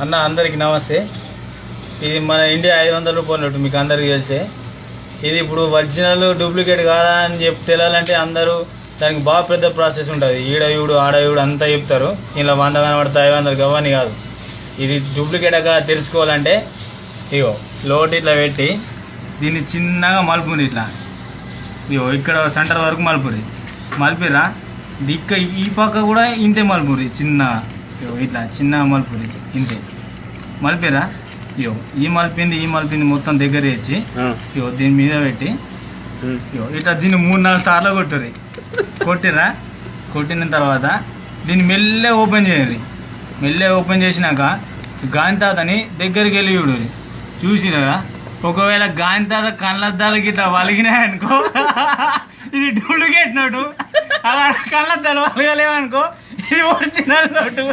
అన్న అందరికి నమస్తే. ఇది మన ఇండియా 500 రూపాయల నోటు, మీకు అందరికి తెలిసే. ఇది ఇప్పుడు ఒరిజినల్ డూప్లికేట్ కాదా అని తెలియాలంటే అందరూ దానికి బాగా పెద్ద ప్రాసెస్ ఉంటుంది. ఈడయుడు ఆడయుడు అంతా చెప్తారు. ఇలా 100 కనబడతాయి 500 గవ్వని కాదు. ఇది డూప్లికేట్ తెలుసుకోవాలంటే ఇగో లోటు ఇట్లా పెట్టి దీన్ని చిన్నగా మలుపుని ఇట్లా ఇగో ఇక్కడ సెంటర్ వరకు మలిపిరా. ఈ పక్క కూడా ఇంతే మలుపురి, చిన్నగా ఇట్లా చిన్నగా మలుపురి ఇంతే మలిపిరా. ఇగో ఈ మలిపింది మొత్తం దగ్గర తెచ్చి ఇగో దీని మీద పెట్టి ఇగో ఇట్లా దీన్ని 3-4 సార్లు కొట్టిరా. కొట్టిన తర్వాత దీన్ని మెల్లె ఓపెన్ చేయాలి. మెల్లె ఓపెన్ చేసినాక గాని తాతని దగ్గరికి వెళ్ళి చూసిరా. ఒకవేళ గాని తాత కళ్ళద్దాలకి ఇట్లా వలిగినాయనుకో ఇది డూప్లికేట్ నోటు. అలా కళ్ళద్దాలు వలగలేవనుకో ఇది ఒరిజినల్ నోటు.